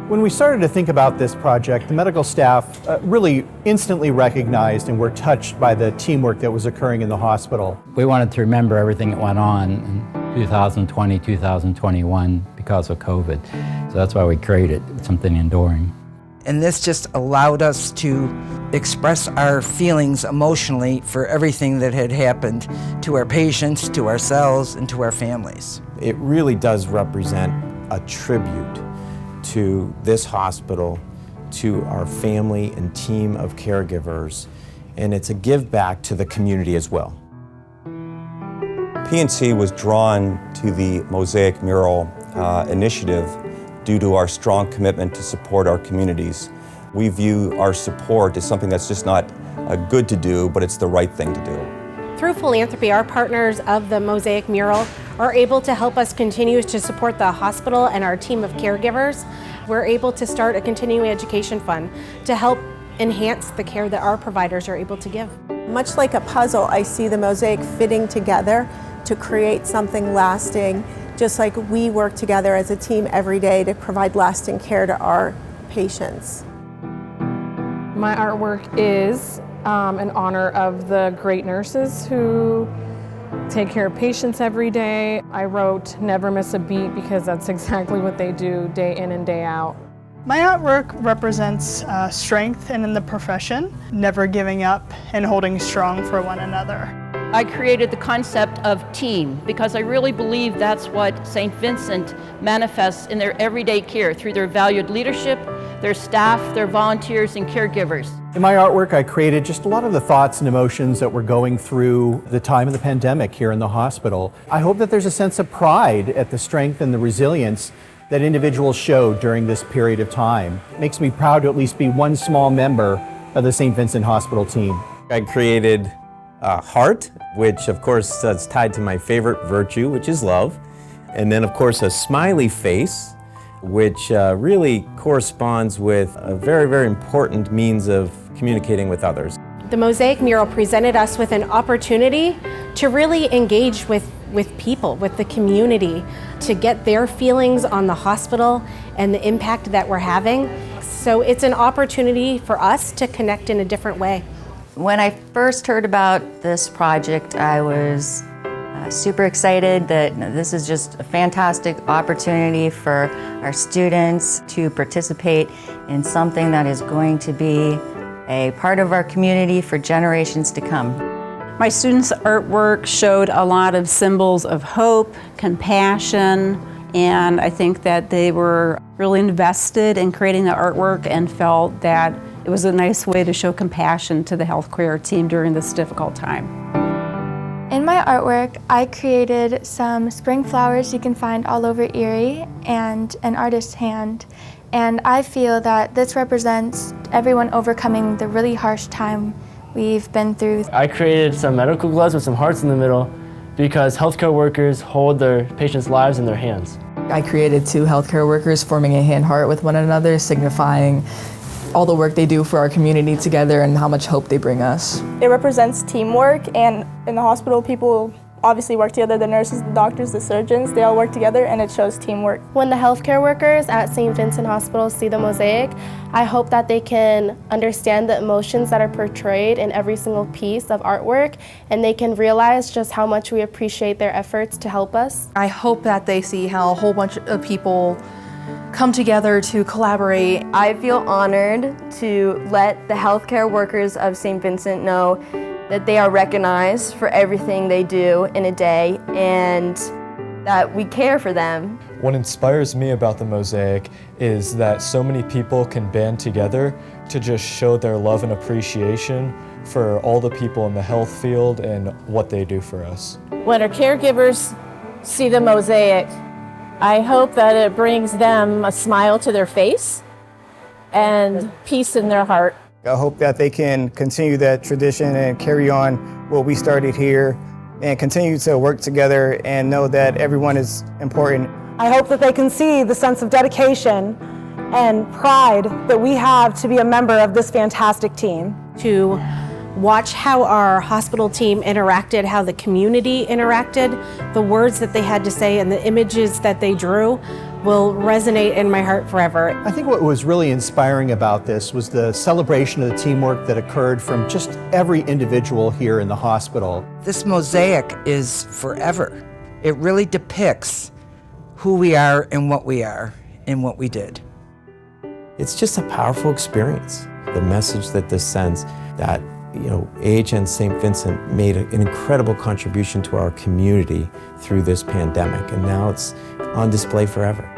When we started to think about this project, the medical staff really instantly recognized and were touched by the teamwork that was occurring in the hospital. We wanted to remember everything that went on in 2020, 2021 because of COVID. So that's why we created something enduring. And this just allowed us to express our feelings emotionally for everything that had happened to our patients, to ourselves, and to our families. It really does represent a tribute to this hospital, to our family and team of caregivers, and it's a give back to the community as well. PNC was drawn to the Mosaic Mural initiative due to our strong commitment to support our communities. We view our support as something that's just not good to do, but it's the right thing to do. Through philanthropy, our partners of the Mosaic Mural are able to help us continue to support the hospital and our team of caregivers. We're able to start a continuing education fund to help enhance the care that our providers are able to give. Much like a puzzle, I see the mosaic fitting together to create something lasting, just like we work together as a team every day to provide lasting care to our patients. My artwork is in honor of the great nurses who take care of patients every day. I wrote "Never miss a beat" because that's exactly what they do day in and day out. My artwork represents strength in the profession, never giving up and holding strong for one another. I created the concept of team because I really believe that's what Saint Vincent manifests in their everyday care through their valued leadership, their staff, their volunteers, and caregivers. In my artwork, I created just a lot of the thoughts and emotions that were going through the time of the pandemic here in the hospital. I hope that there's a sense of pride at the strength and the resilience that individuals showed during this period of time. It makes me proud to at least be one small member of the Saint Vincent Hospital team. I created a heart, which of course is tied to my favorite virtue, which is love. And then of course a smiley face, which really corresponds with a very, very important means of communicating with others. The Mosaic Mural presented us with an opportunity to really engage with people, with the community, to get their feelings on the hospital and the impact that we're having. So it's an opportunity for us to connect in a different way. When I first heard about this project, I was super excited that this is just a fantastic opportunity for our students to participate in something that is going to be a part of our community for generations to come. My students' artwork showed a lot of symbols of hope, compassion, and I think that they were really invested in creating the artwork and felt that it was a nice way to show compassion to the healthcare team during this difficult time. In my artwork, I created some spring flowers you can find all over Erie and an artist's hand. And I feel that this represents everyone overcoming the really harsh time we've been through. I created some medical gloves with some hearts in the middle because healthcare workers hold their patients' lives in their hands. I created two healthcare workers forming a hand-heart with one another, signifying all the work they do for our community together and how much hope they bring us. It represents teamwork, and in the hospital people obviously work together. The nurses, the doctors, the surgeons, they all work together, and it shows teamwork. When the healthcare workers at Saint Vincent Hospital see the mosaic, I hope that they can understand the emotions that are portrayed in every single piece of artwork, and they can realize just how much we appreciate their efforts to help us. I hope that they see how a whole bunch of people come together to collaborate. I feel honored to let the healthcare workers of Saint Vincent know that they are recognized for everything they do in a day and that we care for them. What inspires me about the mosaic is that so many people can band together to just show their love and appreciation for all the people in the health field and what they do for us. When our caregivers see the mosaic, I hope that it brings them a smile to their face and peace in their heart. I hope that they can continue that tradition and carry on what we started here and continue to work together and know that everyone is important. I hope that they can see the sense of dedication and pride that we have to be a member of this fantastic team. To watch how our hospital team interacted, how the community interacted, the words that they had to say and the images that they drew will resonate in my heart forever. I think what was really inspiring about this was the celebration of the teamwork that occurred from just every individual here in the hospital. This mosaic is forever. It really depicts who we are and what we did. It's just a powerful experience. The message that this sends, that AHN Saint Vincent made an incredible contribution to our community through this pandemic, and now it's on display forever.